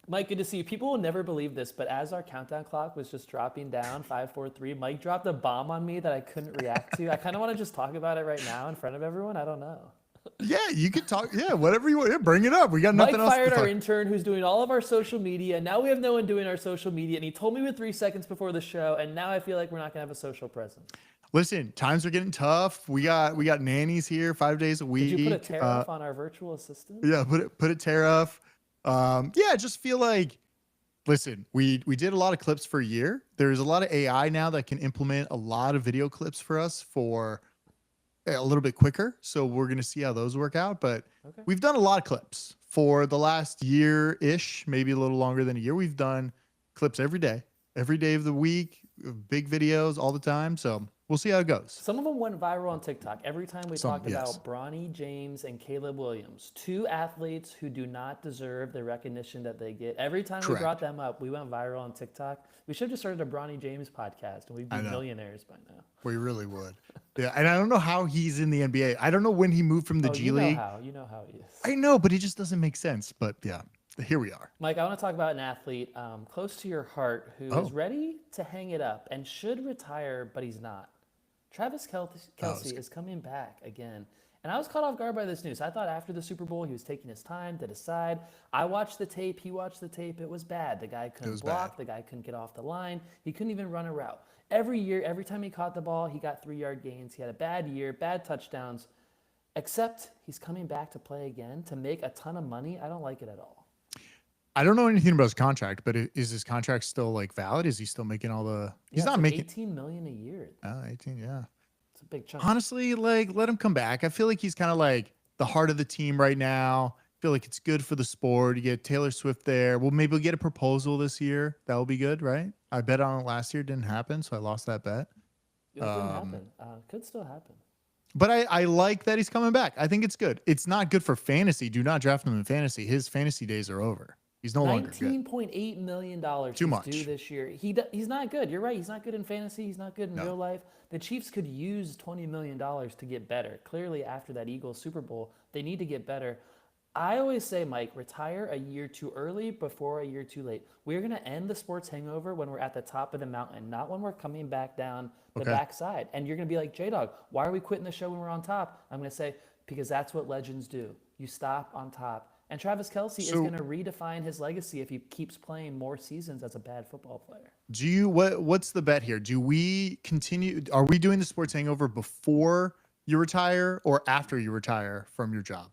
Mike, good to see you. People will never believe this, but as our countdown clock was just dropping down, 5, 4, 3, Mike dropped a bomb on me that I couldn't react to. I kind of want to just talk about it right now in front of everyone. I don't know. Yeah, you can talk. Yeah, whatever you want. Yeah, bring it up. We got nothing Mike else to fired our talk. intern who's doing all of our social media. Now we have no one doing our social media, and he told me with 3 seconds before the show, and now I feel like we're not going to have a social presence. Listen, times are getting tough. We got nannies here 5 days a week. Did you put a tariff on our virtual assistant? Yeah, put a tariff. Yeah, I just feel like, listen, we did a lot of clips for a year. There's a lot of AI now that can implement a lot of video clips for us for a little bit quicker. So we're going to see how those work out. But Okay. we've done a lot of clips for the last year-ish, maybe a little longer than a year. We've done clips every day of the week, big videos all the time. So we'll see how it goes. Some of them went viral on TikTok. Every time we talked Yes. about Bronny James and Caleb Williams, two athletes who do not deserve the recognition that they get. Every time we Correct. brought them up, we went viral on TikTok. We should have just started a Bronny James podcast, and we'd be I know. millionaires by now. We really would. Yeah, and I don't know how he's in the NBA. I don't know when he moved from the G League. You know how he is. I know, but it just doesn't make sense. But yeah, here we are. Mike, I want to talk about an athlete close to your heart who is ready to hang it up and should retire, but he's not. Travis Kelce is coming back again. And I was caught off guard by this news. I thought after the Super Bowl, he was taking his time to decide. I watched the tape. He watched the tape. It was bad. The guy couldn't block. The guy couldn't get off the line. He couldn't even run a route. Every year, every time he caught the ball, he got 3-yard gains. He had a bad year, bad touchdowns. Except he's coming back to play again to make a ton of money. I don't like it at all. I don't know anything about his contract, but is his contract still like valid? Is he still making all the? He's not like making $18 million a year. 18. Yeah, It's a big chunk. honestly, like let him come back. I feel like he's kind of like the heart of the team right now. I feel like it's good for the sport. You get Taylor Swift there. Well, maybe we'll get a proposal this year. That will be good, right? I bet on it last year. Didn't happen, so I lost that bet. It didn't happen. Could still happen. But I like that he's coming back. I think it's good. It's not good for fantasy. Do not draft him in fantasy. His fantasy days are over. He's no longer good. $19.8 million Too much. due this year. He's not good. You're right. He's not good in fantasy. He's not good in real life. The Chiefs could use $20 million to get better. Clearly, after that Eagles Super Bowl, they need to get better. I always say, Mike, retire a year too early before a year too late. We're going to end the sports hangover when we're at the top of the mountain, not when we're coming back down the backside. And you're going to be like, J Dawg, why are we quitting the show when we're on top? I'm going to say, because that's what legends do. You stop on top. And Travis Kelce is going to redefine his legacy if he keeps playing more seasons as a bad football player. Do you what's the bet here? Do we continue? Are we doing the sports hangover before you retire or after you retire from your job?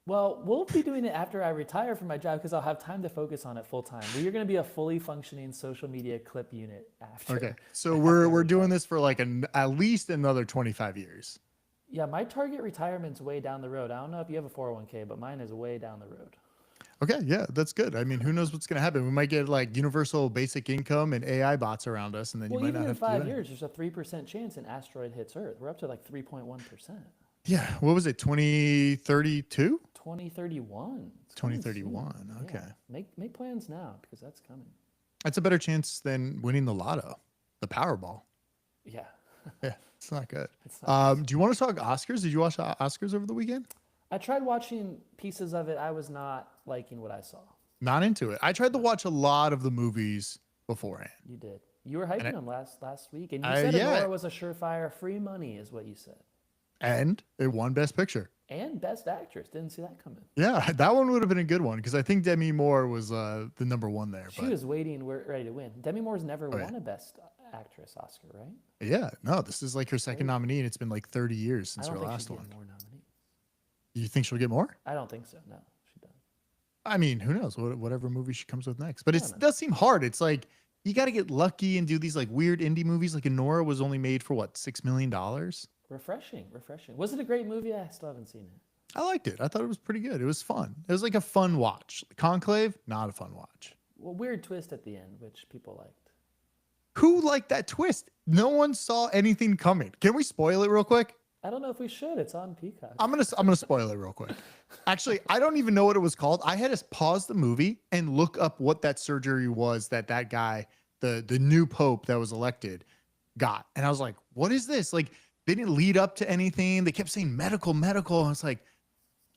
Well, we'll be doing it after I retire from my job because I'll have time to focus on it full time. You're going to be a fully functioning social media clip unit after. Okay, so we're doing this for like at least another 25 years. Yeah, my target retirement's way down the road. I don't know if you have a 401k, but mine is way down the road. Okay, yeah, that's good. I mean, who knows what's going to happen? We might get like universal basic income and AI bots around us, and then you might even not in have 5 to do years, there's a 3% chance an asteroid hits Earth. We're up to like 3.1%. Yeah, what was it? 2032? 2031. 2031. Okay, yeah. Make plans now because that's coming. that's a better chance than winning the lotto, the Powerball. Yeah. Yeah, it's not good. It's not do you want to talk Oscars? Did you watch Oscars over the weekend? I tried watching pieces of it. I was not liking what I saw. Not into it. I tried to watch a lot of the movies beforehand. You did. You were hyping them last week, and you I- said yeah. Nora was a surefire free money, is what you said. And it won Best Picture. And Best Actress. Didn't see that coming. Yeah, that one would have been a good one because I think Demi Moore was the number one there. She was waiting, ready to win. Demi Moore's never won a Best Actress Oscar, right? Yeah, no, this is like her second nominee, and it's been like 30 years I since don't her think last she'd one. get more nominees. You think she'll get more? I don't think so. No, she doesn't. I mean, who knows? Whatever movie she comes with next. But it does seem hard. It's like you got to get lucky and do these like weird indie movies. Like Nora was only made for what, $6 million? Refreshing. Was it a great movie? I still haven't seen it. I liked it. I thought it was pretty good. It was fun. It was like a fun watch. Conclave, not a fun watch. Well, weird twist at the end, which people liked. Who liked that twist? No one saw anything coming. Can we spoil it real quick? I don't know if we should. It's on Peacock. I'm gonna spoil it real quick. Actually, I don't even know what it was called. I had to pause the movie and look up what that surgery was that guy, the new pope that was elected, got. And I was like, what is this? Like, they didn't lead up to anything. They kept saying medical. And I was like,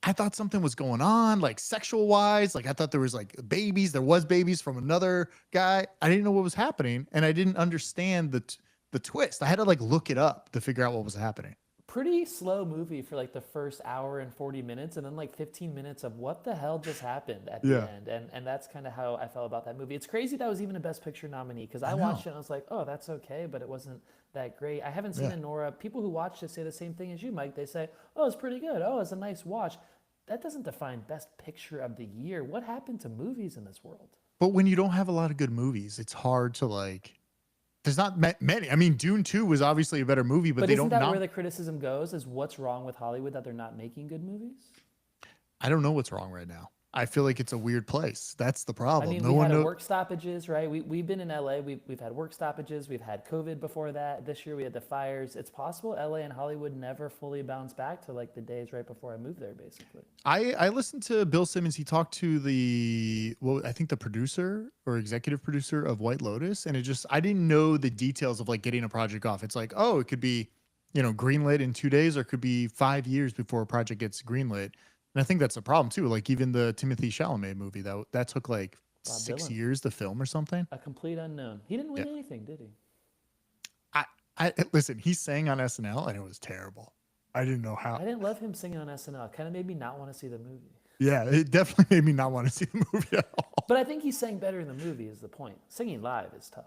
I thought something was going on, like sexual wise. Like I thought there was like babies. There was babies from another guy. I didn't know what was happening, and I didn't understand the twist. I had to like look it up to figure out what was happening. Pretty slow movie for like the first hour and 40 minutes, and then like 15 minutes of what the hell just happened at the Yeah, end. And that's kind of how I felt about that movie. It's crazy that was even a Best Picture nominee, because I I know. watched it and I was like, oh, that's okay, but it wasn't that great. I haven't seen Yeah. it, Nora. People who watched it say the same thing as you, Mike. They say, oh, it's pretty good. Oh, it's a nice watch. That doesn't define Best Picture of the year. What happened to movies in this world? But when you don't have a lot of good movies, it's hard to like. There's not many. I mean, Dune 2 was obviously a better movie, but But they isn't don't that where nom. the criticism goes? Is what's wrong with Hollywood that they're not making good movies? I don't know what's wrong right now. I feel like it's a weird place. That's the I problem. mean, No we one had a knows. work stoppages, right? We've been in LA. We've had work stoppages. We've had COVID before that. This year we had the fires. It's possible LA and Hollywood never fully bounce back to like the days right before I moved there, basically. I listened to Bill Simmons. He talked to I think the producer or executive producer of White Lotus, and it just I didn't know the details of like getting a project off. It's like, oh, it could be, greenlit in 2 days, or it could be 5 years before a project gets greenlit. And I think that's a problem too. Like even the Timothy Chalamet movie that took like Bob 6 years to film or something. a complete unknown. He didn't Yeah. win anything, did he? I I listen. He sang on SNL and it was terrible. I didn't know I how. didn't love him singing on SNL. It kind of made me not want to see the movie. Yeah, it definitely made me not want to see the movie at all. But I think he sang better in the movie. Is the point? Singing live is tough.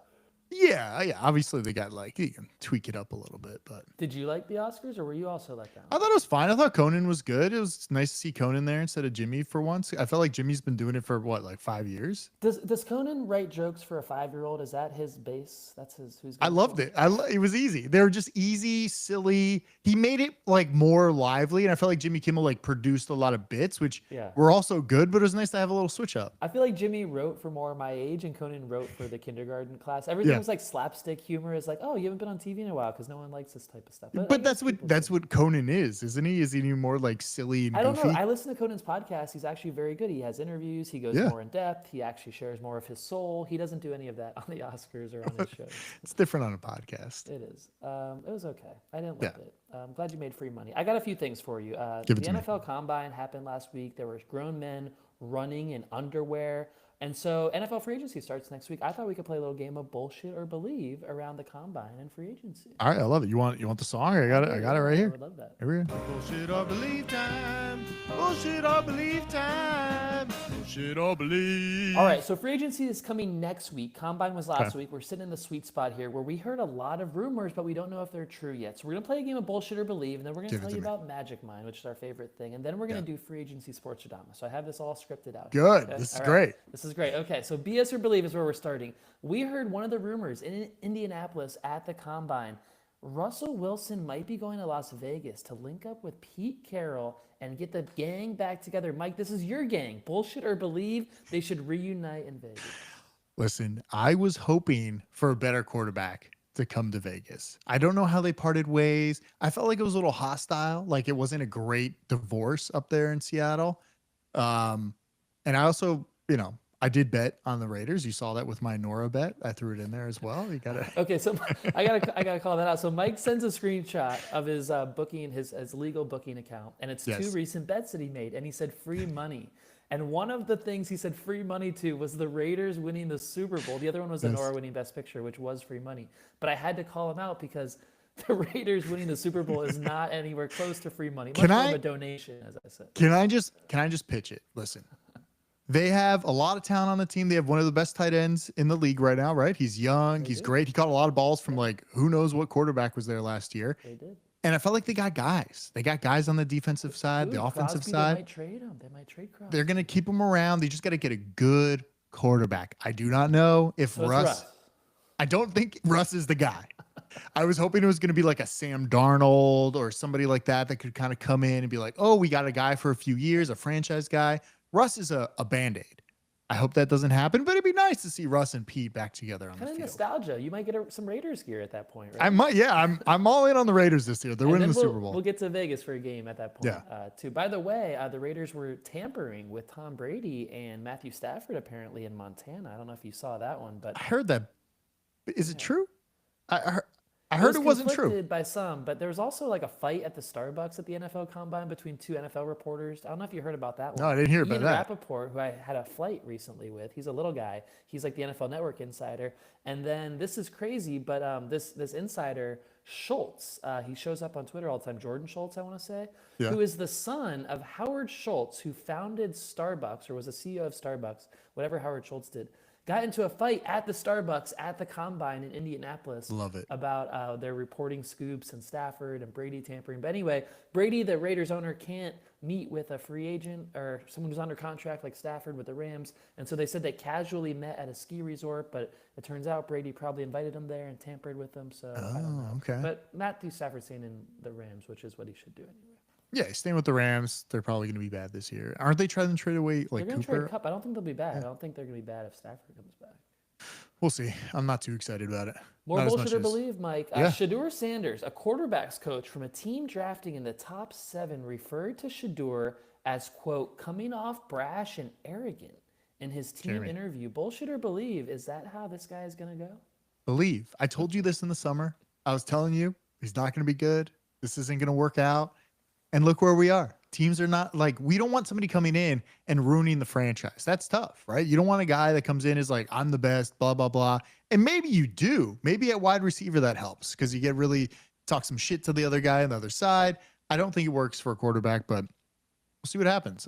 Yeah. Obviously, they got like you can tweak it up a little bit, but Did you like the Oscars, or were you also let down? I thought it was fine. I thought Conan was good. It was nice to see Conan there instead of Jimmy for once. I felt like Jimmy's been doing it for what, like 5 years. Does Conan write jokes for a 5-year-old? Is that his base? That's his who's I going loved for? it. It was easy. They were just easy, silly. He made it like more lively, and I felt like Jimmy Kimmel like produced a lot of bits, which Yeah. were also good. But it was nice to have a little switch up. I feel like Jimmy wrote for more my age, and Conan wrote for the kindergarten class. Everything Yeah. was like slapstick humor. Is like, oh, you haven't been on TV in a while because no one likes this type of stuff. I But guess that's what people that's do. what Conan is, isn't he? Is he more like silly and I don't know. goofy? I listen to Conan's podcast. He's actually very good. He has interviews. He goes Yeah. more in depth. He actually shares more of his soul. He doesn't do any of that on the Oscars or on his shows. It's different on a podcast. It is. It was okay. I didn't Yeah. love it. I'm glad you made free money. I got a few things for you. Give The it to me. NFL Combine happened last week. There were grown men running in underwear. And so NFL free agency starts next week. I thought we could play a little game of bullshit or believe around the Combine and free agency. All right, I love it. You want the song? I got it. I got it right I here. would love that. Here we go. Bullshit or believe time. Bullshit or believe time. Bullshit or believe. All right, so free agency is coming next week. Combine was last week. We're sitting in the sweet spot here where we heard a lot of rumors, but we don't know if they're true yet. So we're going to play a game of bullshit or believe, and then we're going to Give it tell to you me. about Magic Mind, which is our favorite thing. And then we're going to do free agency sports drama. So I have this all scripted out. Good. Okay? This is All great. This is great. Okay, so BS or believe is where we're starting. We heard one of the rumors in Indianapolis at the Combine. Russell Wilson might be going to Las Vegas to link up with Pete Carroll and get the gang back together. Mike, this is your gang. Bullshit or believe they should reunite in Vegas. Listen, I was hoping for a better quarterback to come to Vegas. I don't know how they parted ways. I felt like it was a little hostile, like it wasn't a great divorce up there in Seattle. And I also, I did bet on the Raiders. You saw that with my Nora bet. I threw it in there as well. You got to. Okay, so I gotta call that out. So Mike sends a screenshot of his booking, his legal booking account, and it's 2 Yes. recent bets that he made, and he said free money. And one of the things he said free money to was the Raiders winning the Super Bowl. The other one was the Yes. Nora winning Best Picture, which was free money. But I had to call him out because the Raiders winning the Super Bowl is not anywhere close to free money. Much Can more I- of a donation, as I said. Can I just pitch it? Listen, they have a lot of talent on the team. They have one of the best tight ends in the league right now, right? He's young. He's do. great. He caught a lot of balls from like who knows what quarterback was there last year. They did. And I felt like they got guys. They got guys on the defensive side, Dude, the offensive Crosby, side. They might trade him. They might trade Crosby. They're going to keep him around. They just got to get a good quarterback. I do not know if So it's Russ. I don't think Russ is the guy. I was hoping it was going to be like a Sam Darnold or somebody like that could kind of come in and be like, oh, we got a guy for a few years, a franchise guy. Russ is a Band-Aid. I hope that doesn't happen, but it'd be nice to see Russ and Pete back together on Kind the of field. nostalgia. You might get some Raiders gear at that point, right? I might, yeah. I'm all in on the Raiders this year. They're And winning then the Super Bowl. We'll get to Vegas for a game at that point, Yeah. too. By the way, the Raiders were tampering with Tom Brady and Matthew Stafford apparently in Montana. I don't know if you saw that one, but I heard that. Is it true? I I heard it wasn't true. Conflicted by some, but there was also like a fight at the Starbucks at the NFL Combine between two NFL reporters. I don't know if you heard about that one. No, I didn't hear about Ian that. Rappaport, who I had a flight recently with, he's a little guy. He's like the NFL Network insider. And then this is crazy, but this insider, Schultz, he shows up on Twitter all the time, Jordan Schultz, I want to say, who is the son of Howard Schultz, who founded Starbucks or was the CEO of Starbucks, whatever Howard Schultz did. Got into a fight at the Starbucks at the Combine in Indianapolis. Love it. About their reporting scoops and Stafford and Brady tampering. But anyway, Brady, the Raiders owner, can't meet with a free agent or someone who's under contract like Stafford with the Rams. And so they said they casually met at a ski resort, but it turns out Brady probably invited him there and tampered with them. So I don't know. Okay. But Matthew Stafford's staying in the Rams, which is what he should do anyway. Yeah, he's staying with the Rams. They're probably going to be bad this year. Aren't they trying to trade away like They're going to Cooper? trade Cup. I don't think they'll be bad. I don't think they're going to be bad if Stafford comes back. We'll see. I'm not too excited about it. More not bullshit or believe, Mike. Yeah. Shadour Sanders, a quarterback's coach from a team drafting in the top 7, referred to Shadour as, quote, coming off brash and arrogant in his team interview. Bullshit or believe, is that how this guy is going to go? Believe. I told you this in the summer. I was telling you, he's not going to be good. This isn't going to work out. And look where we are. Teams are not like, we don't want somebody coming in and ruining the franchise. That's tough, right? You don't want a guy that comes in is like, I'm the best, blah, blah, blah. And maybe you do. Maybe at wide receiver that helps because you get really talk some shit to the other guy on the other side. I don't think it works for a quarterback, but we'll see what happens.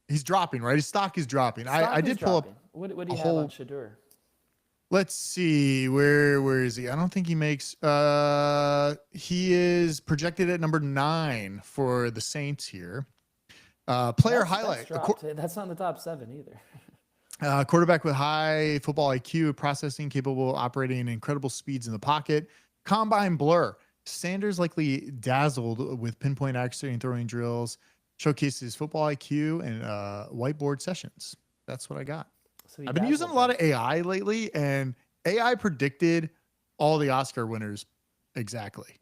He's dropping, right? His stock is dropping. I did pull up. What do you have on Shadour? Let's see. Where is he? I don't think he makes he is projected at number 9 for the Saints here. Player highlight. That's not in the top 7 either. Quarterback with high football IQ, processing capable, operating in incredible speeds in the pocket. Combine blur. Sanders likely dazzled with pinpoint accuracy and throwing drills. Showcases football IQ and whiteboard sessions. That's what I got. So I've been using a lot of AI lately, and AI predicted all the Oscar winners exactly.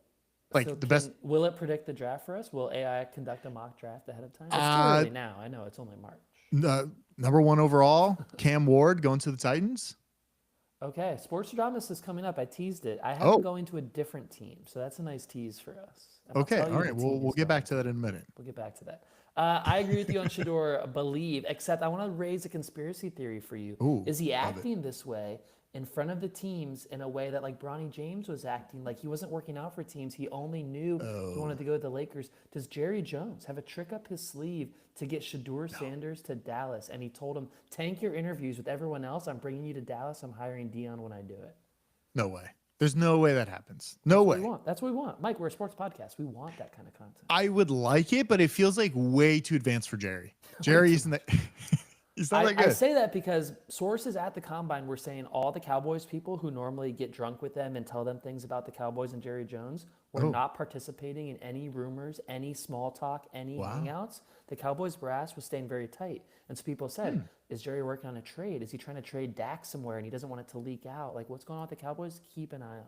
Like so the best. Will it predict the draft for us? Will AI conduct a mock draft ahead of time? It's too early now. I know it's only March. Number 1 overall, Cam Ward going to the Titans. Okay, Sports Dramas is coming up. I teased it. I have him going to a different team, so that's a nice tease for us. Okay, all right. We'll get back to that in a minute. We'll get back to that. I agree with you on Shadour, believe, except I want to raise a conspiracy theory for you. Ooh, is he acting this way in front of the teams in a way that like Bronny James was acting? Like he wasn't working out for teams. He only knew he wanted to go to the Lakers. Does Jerry Jones have a trick up his sleeve to get Shadour Sanders to Dallas? And he told him, tank your interviews with everyone else. I'm bringing you to Dallas. I'm hiring Dion when I do it. No way. There's no way that happens. No way. That's what we want. Mike, we're a sports podcast. We want that kind of content. I would like it, but it feels like way too advanced for Jerry. Jerry isn't that. He's not that good. I say that because sources at the Combine were saying all the Cowboys people who normally get drunk with them and tell them things about the Cowboys and Jerry Jones were not participating in any rumors, any small talk, any hangouts. The Cowboys brass was staying very tight. And so people said, is Jerry working on a trade? Is he trying to trade Dak somewhere and he doesn't want it to leak out? Like, what's going on with the Cowboys? Keep an eye on.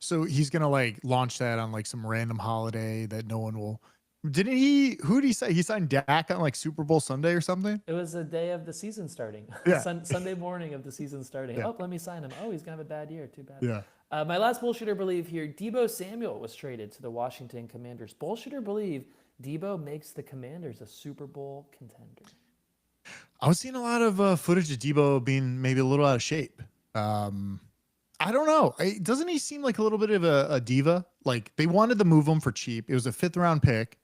So he's going to like launch that on like some random holiday that no one will. Didn't he? Who did he say? He signed Dak on like Super Bowl Sunday or something? It was the day of the season starting. Yeah. Sunday morning of the season starting. Yeah. Oh, let me sign him. Oh, he's going to have a bad year. Too bad. Yeah. My last bullshit or believe here, Deebo Samuel was traded to the Washington Commanders. Bullshit or believe, Deebo makes the Commanders a Super Bowl contender. I was seeing a lot of footage of Deebo being maybe a little out of shape. I don't know. Doesn't he seem like a little bit of a diva? Like they wanted to move him for cheap. It was a 5th round pick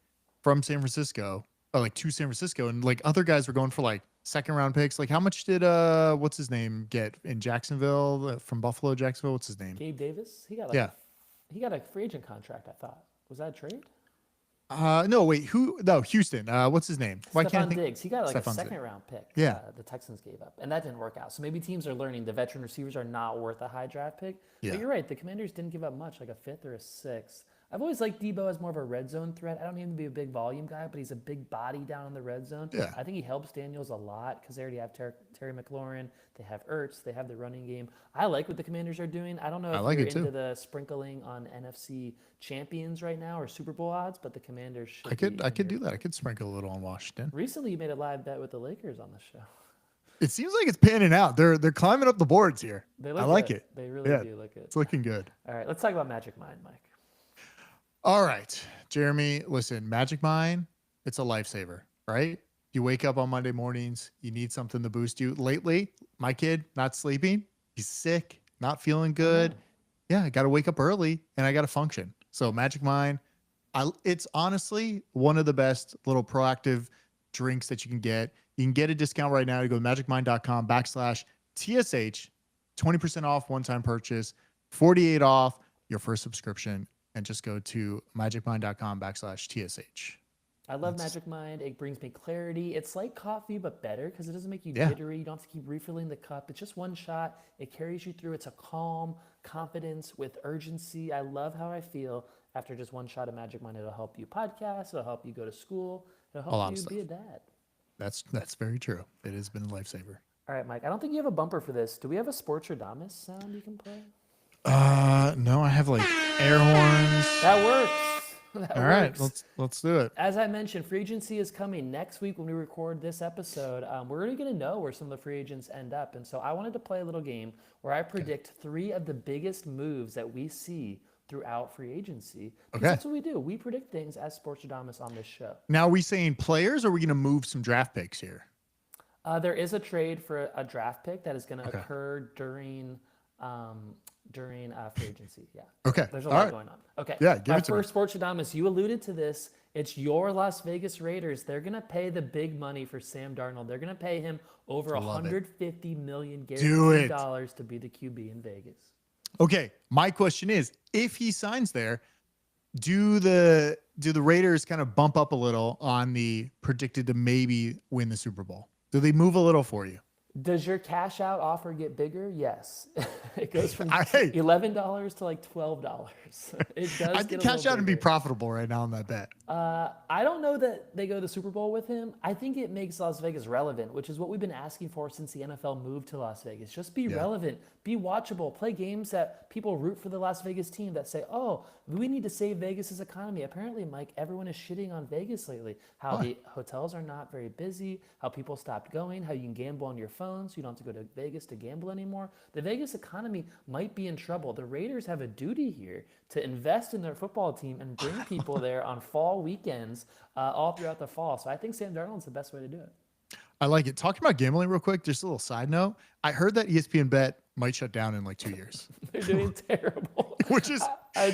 from San Francisco, or like to San Francisco, and like other guys were going for like 2nd round picks. Like how much did what's his name get in Jacksonville from Buffalo, Jacksonville? What's his name? Gabe Davis. He got like he got a free agent contract. I thought was that a trade? No, wait. Who? No, Houston. What's his name? Why can't I think? Diggs. He got like Stephon a 2nd round pick. Yeah. The Texans gave up, and that didn't work out. So maybe teams are learning the veteran receivers are not worth a high draft pick. Yeah. But you're right. The Commanders didn't give up much, like a 5th or a 6th. I've always liked Deebo as more of a red zone threat. I don't need him to be a big volume guy, but he's a big body down in the red zone. Yeah. I think he helps Daniels a lot because they already have Terry McLaurin. They have Ertz. They have the running game. I like what the Commanders are doing. I don't know if you're into the sprinkling on NFC champions right now or Super Bowl odds, but the Commanders should I could do that. I could sprinkle a little on Washington. Recently, you made a live bet with the Lakers on the show. It seems like it's panning out. They're climbing up the boards here. They look I like good. it. They really do look good. It's looking good. All right, let's talk about Magic Mind, Mike. All right, Jeremy, listen, Magic Mind, it's a lifesaver, right? You wake up on Monday mornings, you need something to boost you. Lately, my kid, not sleeping, he's sick, not feeling good. Yeah, I got to wake up early and I got to function. So Magic Mind, it's honestly one of the best little proactive drinks that you can get. You can get a discount right now. You go to magicmind.com/TSH, 20% off one-time purchase, 48 off your first subscription, and just go to magicmind.com/TSH. I love Magic Mind. It brings me clarity. It's like coffee, but better because it doesn't make you jittery. You don't have to keep refilling the cup. It's just one shot. It carries you through. It's a calm confidence with urgency. I love how I feel after just one shot of Magic Mind. It'll help you podcast. It'll help you go to school. It'll help you be a dad. That's very true. It has been a lifesaver. All right, Mike. I don't think you have a bumper for this. Do we have a Sports Damas sound you can play? No, I have like air horns. That works. All right, let's do it. As I mentioned, free agency is coming next week when we record this episode. We're already going to know where some of the free agents end up. And so I wanted to play a little game where I predict 3 of the biggest moves that we see throughout free agency. Because that's what we do. We predict things as Sports Damas on this show. Now, are we saying players or are we going to move some draft picks here? There is a trade for a draft pick that is going to occur during free agency. Yeah. Okay. There's a lot going on. Okay. Yeah. Give it to me. First, Sports Damas, you alluded to this. It's your Las Vegas Raiders. They're going to pay the big money for Sam Darnold. They're going to pay him over $150 million guaranteed dollars to be the QB in Vegas. Okay. My question is, if he signs there, do the Raiders kind of bump up a little on the predicted to maybe win the Super Bowl? Do they move a little for you? Does your cash out offer get bigger? Yes. It goes from $11 to like $12. It does. I can cash out and be profitable right now on that bet. I don't know that they go to the Super Bowl with him. I think it makes Las Vegas relevant, which is what we've been asking for since the NFL moved to Las Vegas. Just be relevant, be watchable, play games that people root for the Las Vegas team that say, oh, we need to save Vegas's economy. Apparently, Mike, everyone is shitting on Vegas lately. How the hotels are not very busy, how people stopped going, how you can gamble on your phone so you don't have to go to Vegas to gamble anymore. The Vegas economy might be in trouble. The Raiders have a duty here to invest in their football team and bring people there on fall weekends all throughout the fall. So I think Sam Darnold's the best way to do it. I like it. Talking about gambling real quick, just a little side note. I heard that ESPN Bet might shut down in like 2 years. They're doing terrible. Which is...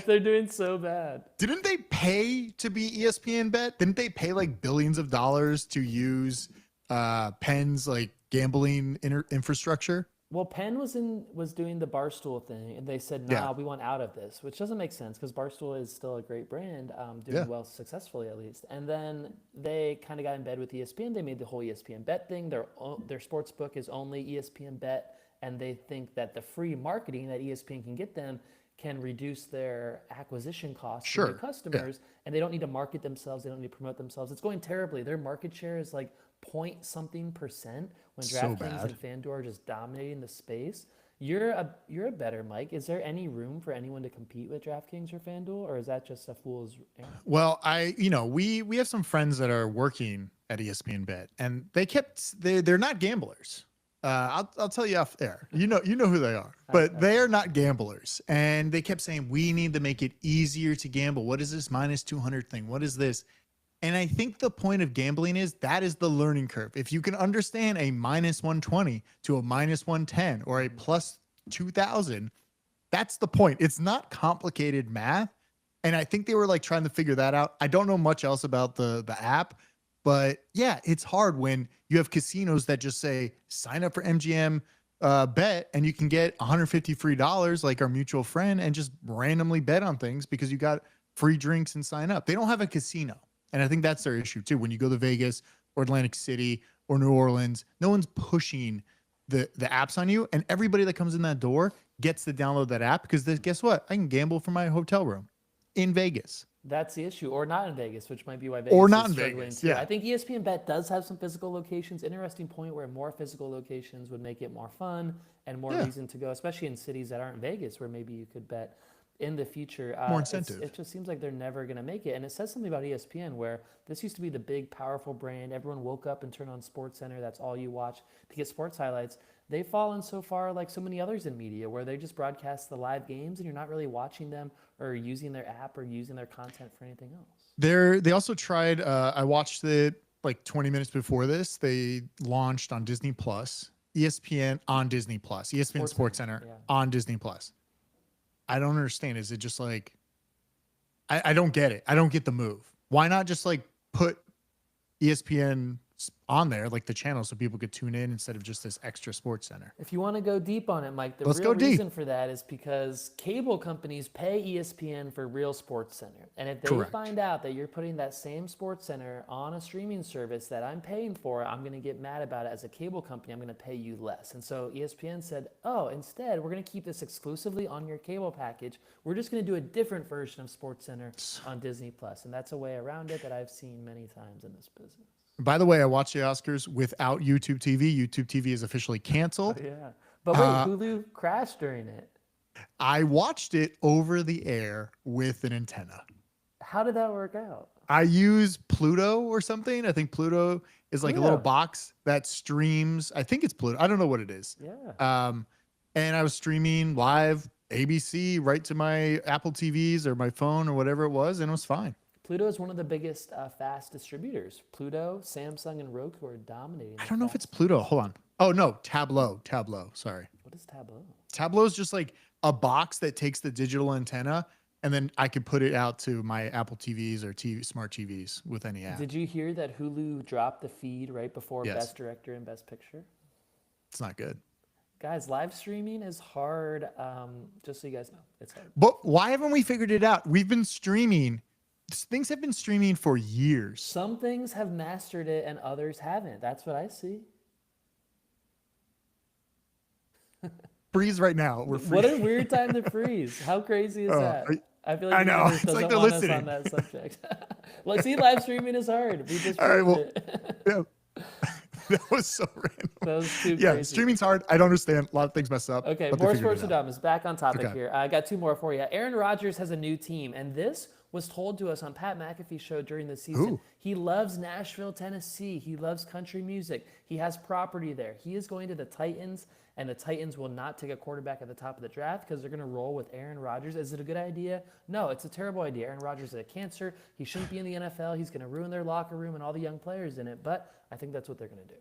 they're doing so bad. Didn't they pay to be ESPN Bet? Didn't they pay like billions of dollars to use Penn's like gambling infrastructure? Well, Penn was doing the Barstool thing, and they said, "Nah, we want out of this," which doesn't make sense because Barstool is still a great brand, doing well successfully at least. And then they kind of got in bed with ESPN. They made the whole ESPN Bet thing. Their sports book is only ESPN Bet, and they think that the free marketing that ESPN can get them can reduce their acquisition costs for new customers, and they don't need to market themselves. They don't need to promote themselves. It's going terribly. Their market share is like point something% when DraftKings and FanDuel are just dominating the space. You're a better Mike. Is there any room for anyone to compete with DraftKings or FanDuel, or is that just a fool's errand? Well, we have some friends that are working at ESPN Bet, and they're not gamblers. I'll tell you off air. You know who they are, but they are not gamblers. And they kept saying, we need to make it easier to gamble. What is this -200 thing? What is this? And I think the point of gambling is that is the learning curve. If you can understand a -120 to a -110 or a +2,000, that's the point. It's not complicated math. And I think they were like trying to figure that out. I don't know much else about the app, but yeah, it's hard when you have casinos that just say sign up for MGM bet and you can get $150 free like our mutual friend, and just randomly bet on things because you got free drinks and sign up. They don't have a casino. And I think that's their issue too. When you go to Vegas or Atlantic City or New Orleans, no one's pushing the apps on you. And everybody that comes in that door gets to download that app because guess what? I can gamble from my hotel room in Vegas. That's the issue. Or not in Vegas, which might be why Vegas is struggling too. Yeah. I think ESPN Bet does have some physical locations. Interesting point where more physical locations would make it more fun and more reason to go, especially in cities that aren't Vegas where maybe you could bet. in the future. More incentive. It just seems like they're never going to make it. And it says something about ESPN where this used to be the big, powerful brand. Everyone woke up and turned on SportsCenter. That's all you watch to get sports highlights. They've fallen so far like so many others in media where they just broadcast the live games and you're not really watching them or using their app or using their content for anything else. They also tried, I watched it like 20 minutes before this. They launched on Disney Plus, ESPN on Disney Plus, ESPN Sports Center on Disney Plus. I don't understand. Is it just like, I don't get it. I don't get the move. Why not just like put ESPN on there, like the channel, so people could tune in instead of just this extra Sports Center? If you want to go deep on it, Mike, the Let's real go deep. reason for that is because cable companies pay ESPN for real Sports Center. And if they Correct. find out that you're putting that same Sports Center on a streaming service that I'm paying for, I'm going to get mad about it as a cable company. I'm going to pay you less. And so ESPN said, oh, instead, we're going to keep this exclusively on your cable package. We're just going to do a different version of Sports Center on Disney Plus. And that's a way around it that I've seen many times in this business. By the way, I watched the Oscars without YouTube TV. YouTube TV is officially canceled. Oh, yeah. But wait, Hulu crashed during it. I watched it over the air with an antenna. How did that work out? I use Pluto or something. I think Pluto is like a little box that streams. I think it's Pluto. I don't know what it is. Yeah. And I was streaming live ABC right to my Apple TVs or my phone or whatever it was, and it was fine. Pluto is one of the biggest fast distributors. Pluto, Samsung, and Roku are dominating. I don't know if it's Pluto. Hold on. Oh, no. Tableau. Sorry. What is Tableau? Tableau is just like a box that takes the digital antenna, and then I could put it out to my Apple TVs or smart TVs with any app. Did you hear that Hulu dropped the feed right before Best Director and Best Picture? It's not good. Guys, live streaming is hard. Just so you guys know, it's hard. But why haven't we figured it out? We've been streaming. Things have been streaming for years. Some things have mastered it and others haven't. That's what I see. Freeze right now. We're What a weird time to freeze. How crazy is that? I feel like I know. It's like they're want listening. us on that subject. Like, see, live streaming is hard. We just all right, well, it. yeah. That was so random. That was too Yeah, crazy. Streaming's hard. I don't understand. A lot of things mess up. Okay, but more they figured sports it with out. dumb is back on topic Okay. here. I got two more for you. Aaron Rodgers has a new team, and this was told to us on Pat McAfee's show during the season. Ooh. He loves Nashville, Tennessee. He loves country music. He has property there. He is going to the Titans, and the Titans will not take a quarterback at the top of the draft because they're going to roll with Aaron Rodgers. Is it a good idea? No, it's a terrible idea. Aaron Rodgers has cancer. He shouldn't be in the NFL. He's going to ruin their locker room and all the young players in it, but I think that's what they're going to do.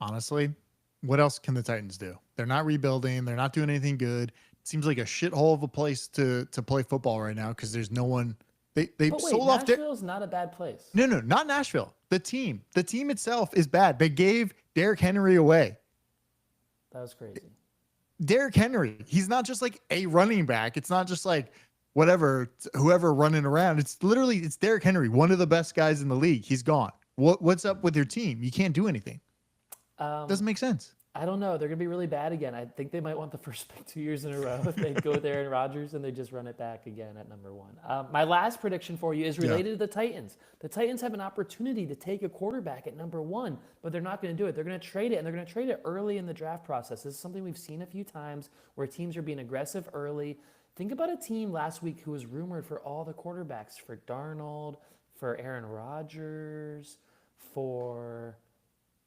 Honestly, what else can the Titans do? They're not rebuilding. They're not doing anything good. It seems like a shithole of a place to play football right now because there's no one. They But wait, sold off. Nashville's not a bad place. No, not Nashville. The team itself is bad. They gave Derrick Henry away. That was crazy. Derrick Henry, he's not just like a running back. It's not just like whoever running around. It's Derrick Henry, one of the best guys in the league. He's gone. What's up with your team? You can't do anything. Doesn't make sense. I don't know. They're going to be really bad again. I think they might want the first pick 2 years in a row if they go with Aaron Rodgers and they just run it back again at number one. My last prediction for you is related to the Titans. The Titans have an opportunity to take a quarterback at number one, but they're not going to do it. They're going to trade it, and they're going to trade it early in the draft process. This is something we've seen a few times where teams are being aggressive early. Think about a team last week who was rumored for all the quarterbacks, for Darnold, for Aaron Rodgers, for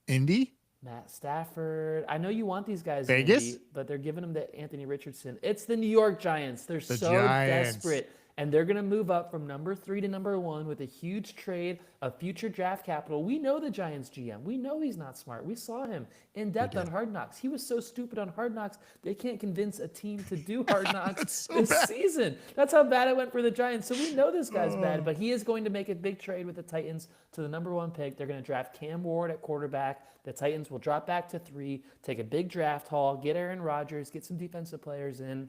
Indy? Matt Stafford. I know you want these guys Vegas? in Indy, but they're giving them to Anthony Richardson. It's the New York Giants. They're so Giants. desperate. And they're going to move up from number 3 to number 1 with a huge trade of future draft capital. We know the Giants GM. We know he's not smart. We saw him in depth on Hard Knocks. He was so stupid on Hard Knocks, they can't convince a team to do Hard Knocks season. That's how bad it went for the Giants. So we know this guy's bad, but he is going to make a big trade with the Titans to the number 1 pick. They're going to draft Cam Ward at quarterback. The Titans will drop back to 3, take a big draft haul, get Aaron Rodgers, get some defensive players in.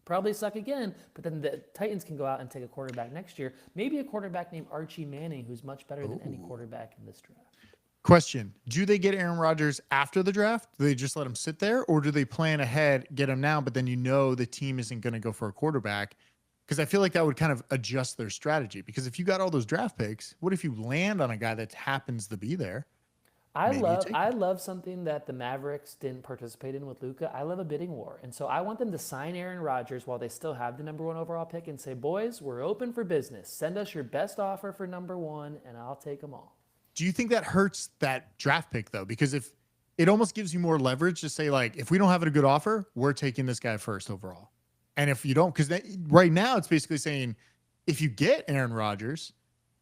Probably suck again, but then the Titans can go out and take a quarterback next year. Maybe a quarterback named Archie Manning, who's much better than any quarterback in this draft. Question. Do they get Aaron Rodgers after the draft? Do they just let him sit there? Or do they plan ahead, get him now, but then you know the team isn't going to go for a quarterback? Because I feel like that would kind of adjust their strategy. Because if you got all those draft picks, what if you land on a guy that happens to be there? maybe you take I him. love something that the Mavericks didn't participate in with Luka. I love a bidding war. And so I want them to sign Aaron Rodgers while they still have the number 1 overall pick and say, "Boys, we're open for business. Send us your best offer for number 1 and I'll take them all." Do you think that hurts that draft pick though? Because if it almost gives you more leverage to say like, if we don't have a good offer, we're taking this guy first overall. And if you don't, because right now it's basically saying if you get Aaron Rodgers,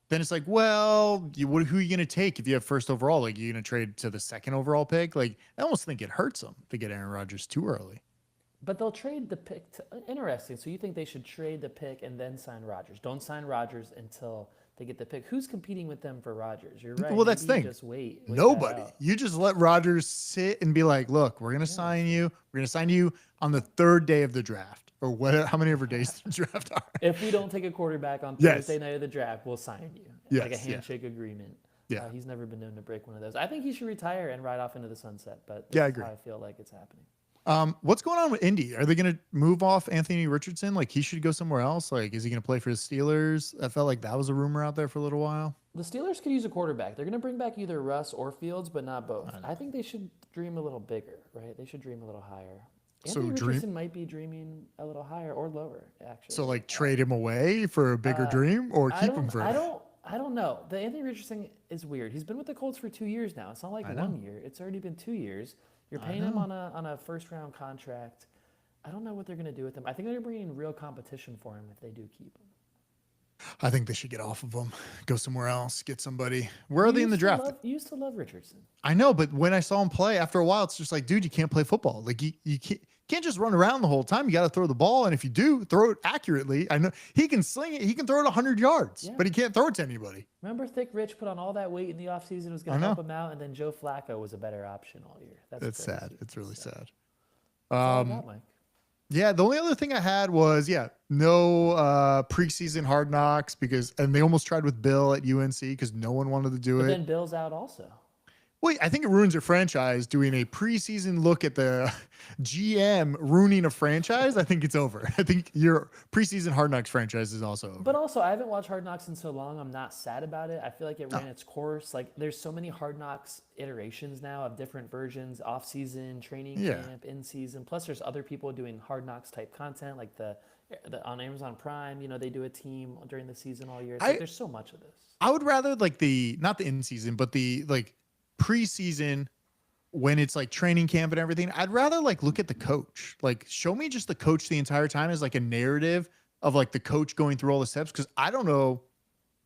then it's like, well, who are you going to take if you have first overall? Like, you're going to trade to the second overall pick? Like, I almost think it hurts them to get Aaron Rodgers too early. But they'll trade the pick. Interesting. So you think they should trade the pick and then sign Rodgers? Don't sign Rodgers until they get the pick. Who's competing with them for Rodgers? You're right. Well, that's the thing. Just wait Nobody. You just let Rodgers sit and be like, look, we're going to sign you. We're going to sign you on the 3rd day of the draft. Or whatever, how many ever days the draft are. If we don't take a quarterback on Thursday night of the draft, we'll sign you. Like a handshake agreement. Yeah. He's never been known to break one of those. I think he should retire and ride off into the sunset, but I agree. How I feel like it's happening. What's going on with Indy? Are they going to move off Anthony Richardson? Like, he should go somewhere else? Like, is he going to play for the Steelers? I felt like that was a rumor out there for a little while. The Steelers could use a quarterback. They're going to bring back either Russ or Fields, but not both. I think they should dream a little bigger, right? They should dream a little higher. Anthony Richardson might be dreaming a little higher or lower, actually. So, like, trade him away for a bigger dream or keep him for I don't know. The Anthony Richardson is weird. He's been with the Colts for 2 years now. It's not like 1 year. It's already been 2 years. You're paying him on a first-round contract. I don't know what they're going to do with him. I think they're bringing in real competition for him if they do keep him. I think they should get off of him, go somewhere else, get somebody. Where are they in the draft? You used to love Richardson. I know, but when I saw him play, after a while, it's just like, dude, you can't play football. Like, you can't just run around the whole time. You got to throw the ball, and if you do, throw it accurately. I know he can sling it. He can throw it 100 yards, but he can't throw it to anybody. Remember Thick Rich put on all that weight in the offseason, was going to help him out, and then Joe Flacco was a better option all year. That's sad. It's really sad. Mike. Yeah, the only other thing I had was, no preseason Hard Knocks and they almost tried with Bill at UNC because no one wanted to do it. But then Bill's out also. Wait, I think it ruins your franchise doing a preseason look at the GM ruining a franchise. I think it's over. I think your preseason Hard Knocks franchise is also over. But also, I haven't watched Hard Knocks in so long. I'm not sad about it. I feel like it ran its course. Like, there's so many Hard Knocks iterations now of different versions, off-season, training camp, in-season. Plus, there's other people doing Hard Knocks type content, like the on Amazon Prime. You know, they do a team during the season all year. There's so much of this. I would rather like not the in-season, but the like preseason when it's like training camp and everything. I'd rather like look at the coach. Like, show me just the coach the entire time as like a narrative of like the coach going through all the steps, because I don't know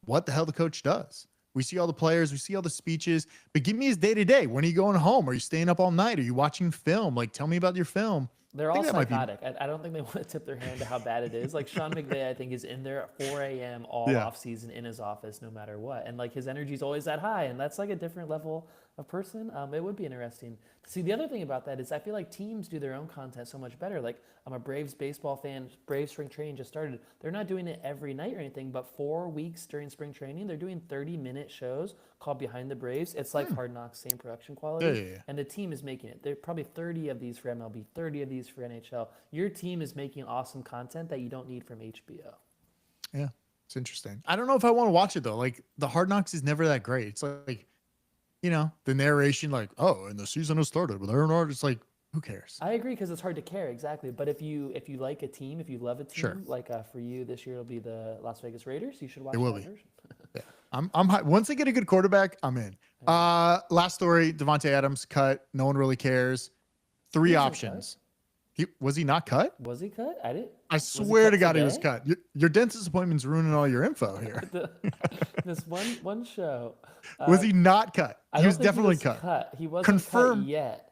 what the hell the coach does. We see all the players, we see all the speeches, but give me his day-to-day. When are you going home? Are you staying up all night? Are you watching film? Like, tell me about your film. They're all psychotic. I don't think they want to tip their hand to how bad it is. Like, Sean McVay, I think, is in there at 4 a.m. all off season in his office, no matter what. And like, his energy's always that high, and that's like a different level of person. It would be interesting to see. The other thing about that is I feel like teams do their own content so much better. Like, I'm a Braves baseball fan. Braves spring training just started. They're not doing it every night or anything, but 4 weeks during spring training, they're doing 30-minute shows called Behind the Braves. It's like Hard Knocks, same production quality. And the team is making it. There are probably 30 of these for MLB, 30 of these for NHL. Your team is making awesome content that you don't need from HBO. Yeah, it's interesting. I don't know if I want to watch it, though. Like, the Hard Knocks is never that great. It's like, you know, the narration, like, oh, and the season has started with Aaron Rodgers. It's like, who cares? I agree, because it's hard to care, exactly. But if you like a team, if you love a team, like for you this year, it'll be the Las Vegas Raiders. You should watch that version. Yeah, I'm high. Once they get a good quarterback, I'm in. Last story: Devontae Adams cut. No one really cares. 3 options. Was he not cut? Was he cut? I swear to God, he was cut. Your dentist appointment's ruining all your info here. This one show. Was he not cut? He was definitely cut. He wasn't cut yet.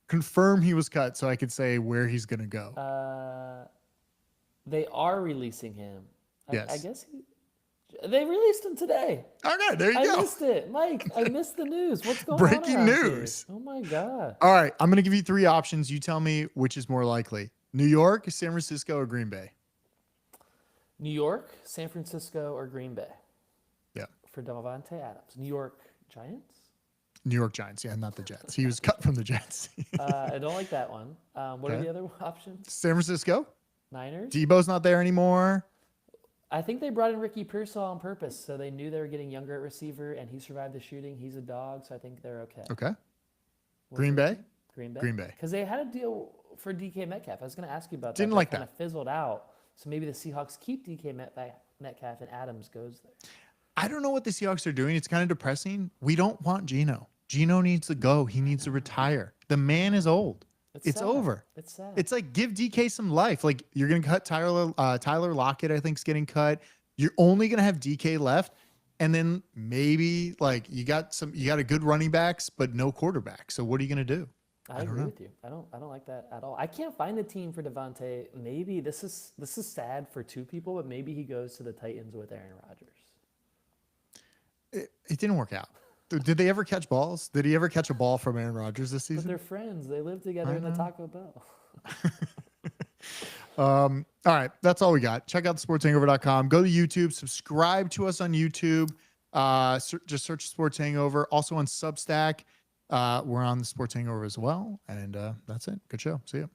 Confirm he was cut so I could say where he's going to go. They are releasing him. Yes. I guess they released him today. Okay, there you go. I missed it. Mike, I missed the news. What's going on? Breaking news. Here? Oh, my God. All right, I'm going to give you 3 options. You tell me which is more likely. New York, San Francisco, or Green Bay? New York, San Francisco, or Green Bay? Yeah. For Devontae Adams. New York Giants? New York Giants, yeah, not the Jets. He was cut from the Jets. I don't like that one. What are the other options? San Francisco. Niners. Debo's not there anymore. I think they brought in Ricky Pearsall on purpose, so they knew they were getting younger at receiver, and he survived the shooting. He's a dog, so I think they're okay. Okay. What's Green your Bay? team? Green Bay. Green Bay. Because they had a deal for DK Metcalf. I was going to ask you about that. Didn't like kind of that. fizzled out. So maybe the Seahawks keep DK Metcalf and Adams goes there. I don't know what the Seahawks are doing. It's kind of depressing. We don't want Geno. Geno needs to go. He needs to retire. The man is old. It's sad. over. It's sad. It's like, give DK some life. Like, you're going to cut Tyler Lockett, I think, is getting cut. You're only going to have DK left. And then maybe like you got a good running backs, but no quarterback. So what are you going to do? I agree with you. I don't like that at all. I can't find a team for Devontae. Maybe this is sad for two people, but maybe he goes to the Titans with Aaron Rodgers. It didn't work out. Did they ever catch balls? Did he ever catch a ball from Aaron Rodgers this season? But they're friends. They live together in the Taco Bell. All right, that's all we got. Check out sportshangover.com. Go to YouTube. Subscribe to us on YouTube. Just search Sports Hangover. Also on Substack. We're on the Sports Hangover as well. And that's it. Good show. See ya.